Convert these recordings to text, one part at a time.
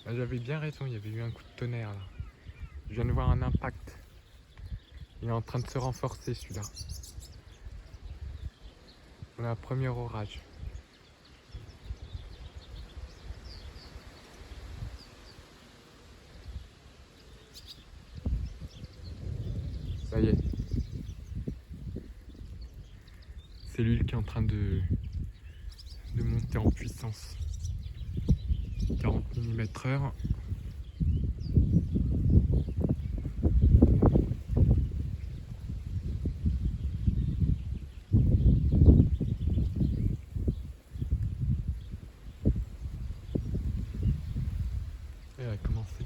Ah, j'avais bien raison, il y avait eu un coup de tonnerre là. Je viens de voir un impact. Il est en train de se renforcer celui-là. On a un premier orage. Ça y est. Cellule qui est en train de monter en puissance. 40 mm/h. Et elle a commencé.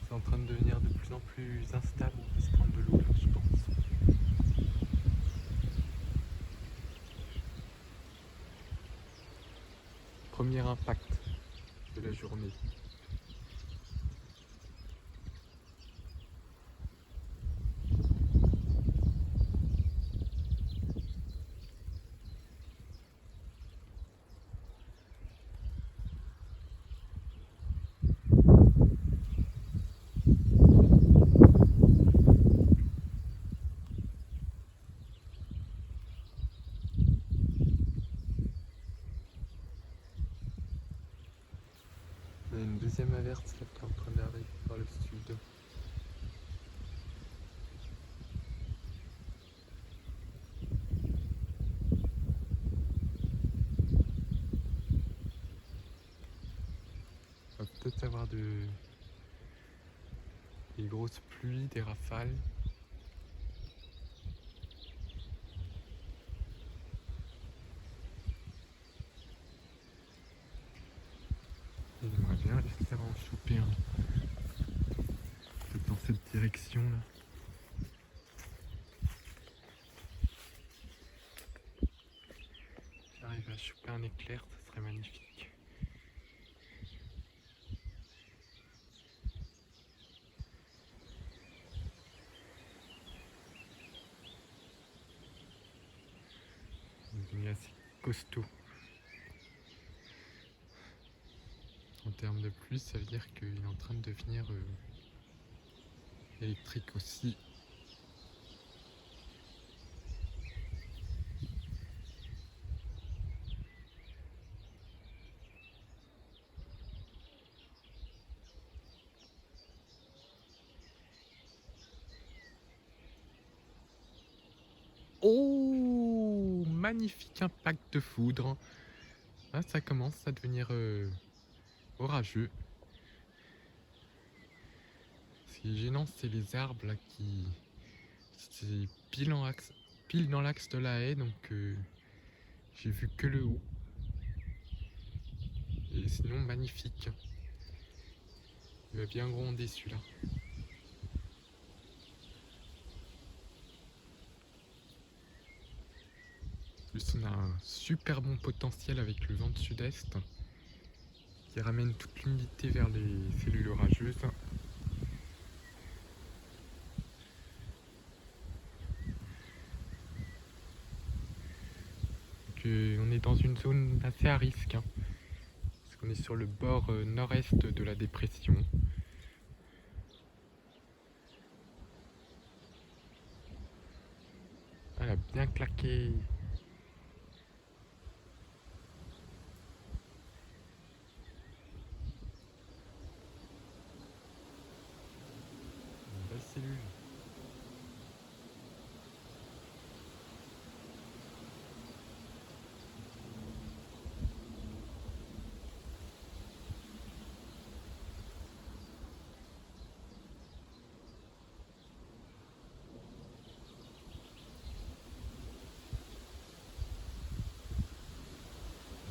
C'est en train de devenir de plus en plus instable. On va se prendre de l'eau là, je pense. Premier impact de la journée. Il y a une deuxième averse là, qui est en train d'arriver par le sud. On va peut-être avoir des grosses pluies, des rafales. J'aimerais bien réussir à en choper un. Peut-être dans cette direction là. J'arrive à choper un éclair, ça serait magnifique. Il est assez costaud. En termes de pluie, ça veut dire qu'il est en train de devenir électrique aussi. Oh, magnifique impact de foudre. Ah, ça commence à devenir orageux. Ce qui est gênant, c'est les arbres là qui... C'est pile dans l'axe de la haie, donc j'ai vu que le haut. Et sinon, magnifique. Il va bien gronder celui-là. En plus, on a un super bon potentiel avec le vent de sud-est qui ramène toute l'humidité vers les cellules orageuses. Donc, on est dans une zone assez à risque, hein, parce qu'on est sur le bord nord-est de la dépression. Elle a bien claqué. Une belle cellule.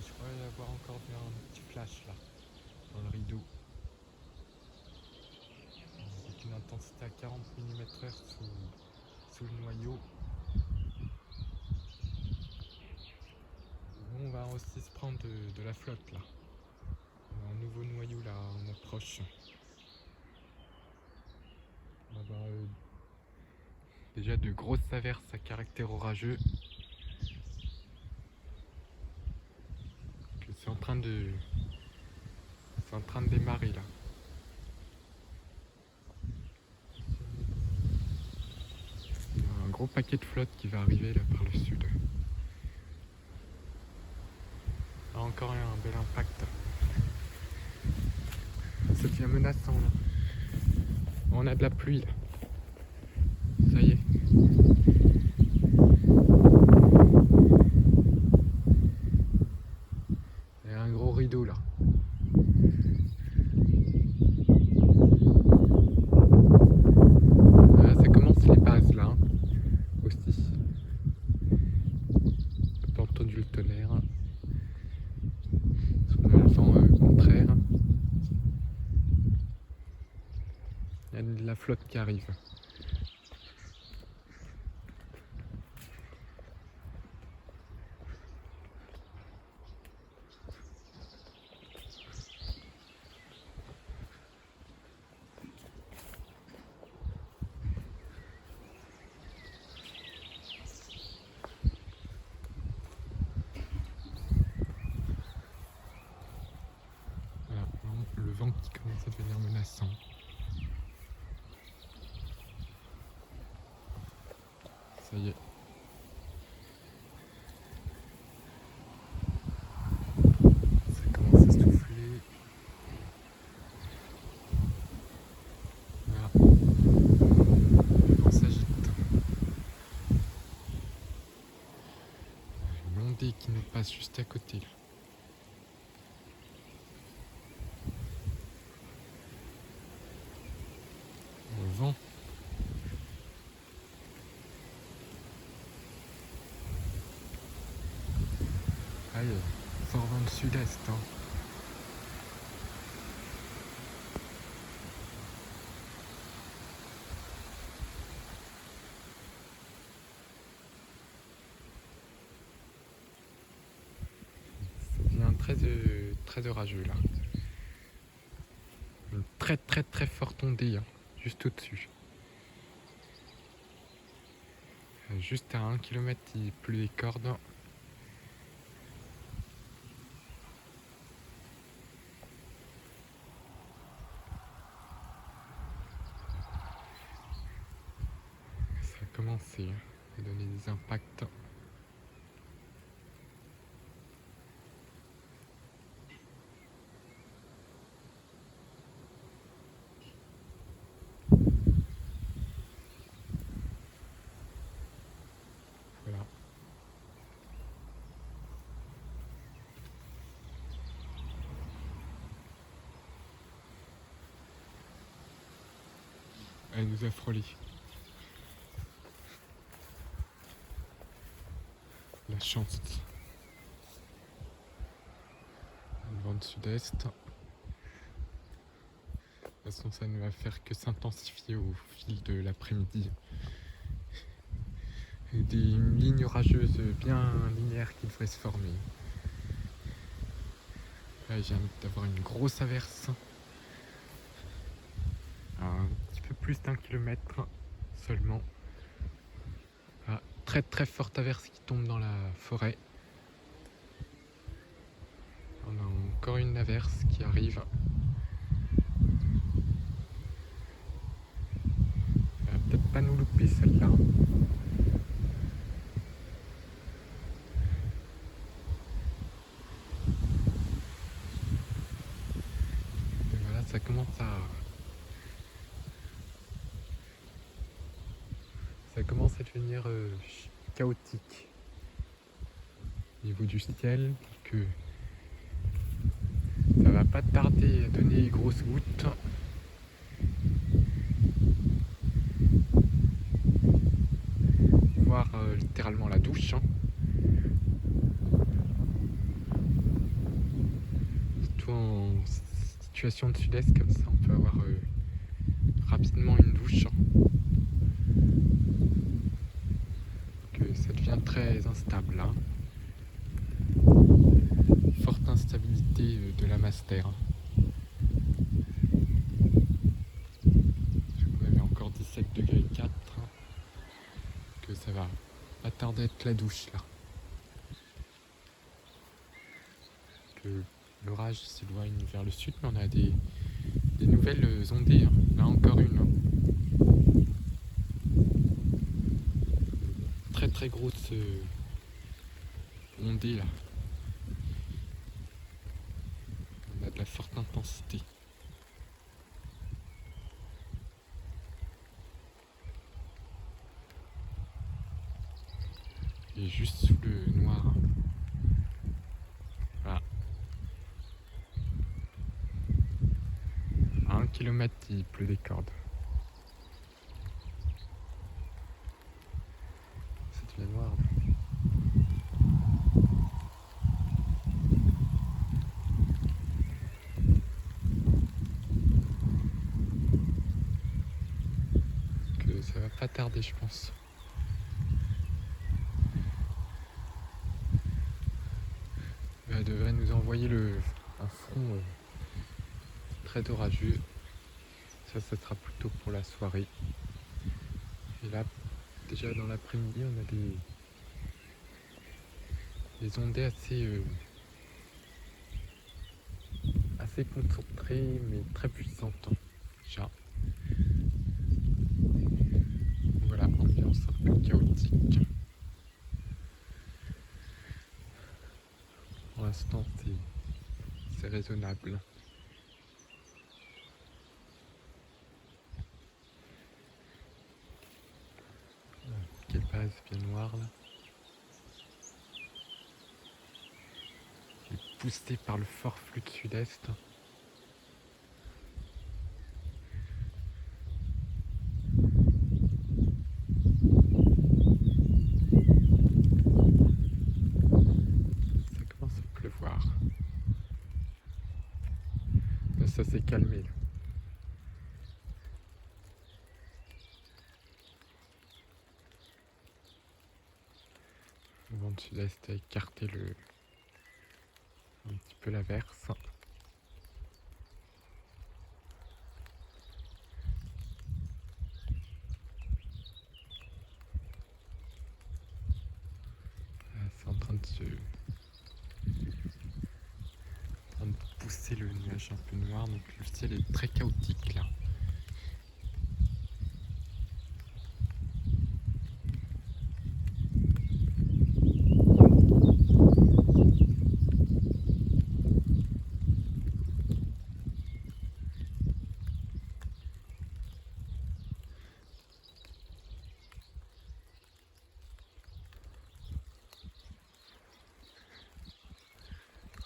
Je crois y avoir encore un petit flash là, dans le rideau. Avec une intensité à 40 mm/h sous le noyau. Nous, on va aussi se prendre de la flotte là. On a un nouveau noyau là en approche. On va avoir déjà de grosses averses à caractère orageux. C'est en train de... C'est en train de démarrer là. Il y a un gros paquet de flotte qui va arriver là par le sud. Ah, encore un bel impact. Ça devient menaçant là. On a de la pluie là. Ça y est. Il y a un gros rideau là. Ah, ça commence les bases là. Aussi. J'ai pas entendu le tonnerre. On a le vent contraire. Il y a de la flotte qui arrive. Voilà, le vent qui commence à devenir menaçant. Ça y est. Ça commence à souffler. Voilà. Le vent s'agite. Une ondée qui nous passe juste à côté là. Le vent. Aïe, fort vent de sud-est. Hein. Ça devient très orageux là. Une très forte ondée, hein, juste au-dessus. Juste à 1 km, il pleut des cordes. Ça a commencé à donner des impacts. Voilà. Elle nous a frôlé. La chance. Le vent de sud-est. De toute façon, ça ne va faire que s'intensifier au fil de l'après-midi. Une ligne orageuse bien linéaire qui devrait se former. Là, je viens d'avoir une grosse averse. À un petit peu plus d'1 kilomètre seulement. Ah, très forte averse qui tombe dans la forêt. On a encore une averse qui arrive. Elle va peut-être pas nous louper celle-là. Et voilà, ça commence à devenir chaotique au niveau du ciel, que ça va pas tarder à donner des grosses gouttes. Voire littéralement la douche. Hein. Surtout en situation de sud-est comme ça, on peut avoir rapidement une douche. Que ça devient très instable. Hein. Forte instabilité de la masse terre. On avait encore 17,4 degrés. Que ça va pas tarder à être la douche là. Que l'orage s'éloigne vers le sud, mais on a des nouvelles ondées, hein. Là encore une, hein. Très très grosse ondée là. On a de la forte intensité. Et juste sous le noir. Voilà. À 1 km, il pleut des cordes. Ça devient noir. Que ça va pas tarder, je pense. Elle devrait nous envoyer un front très orageux. Ça sera plutôt pour la soirée. Et là, déjà dans l'après-midi, on a des ondées assez concentrées, mais très puissantes. Déjà. Voilà, ambiance un peu chaotique. Pour l'instant, c'est raisonnable. Quelle base bien noire là. Qui est poussée par le fort flux de sud-est. Ça commence à pleuvoir. Là, ça s'est calmé là. Le vent de sud-est a écarté un petit peu l'averse. C'est en train de pousser le nuage un peu noir, donc le ciel est très chaotique là.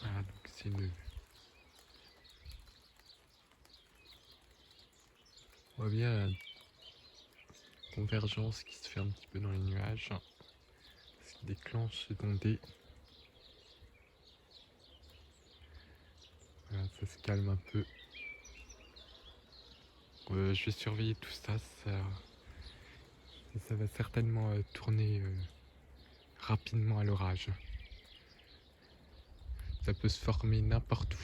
Voilà, donc c'est on voit bien la convergence qui se fait un petit peu dans les nuages, ce qui déclenche ces ondées. Voilà, ça se calme un peu. Je vais surveiller tout ça, ça va certainement tourner rapidement à l'orage. Ça peut se former n'importe où.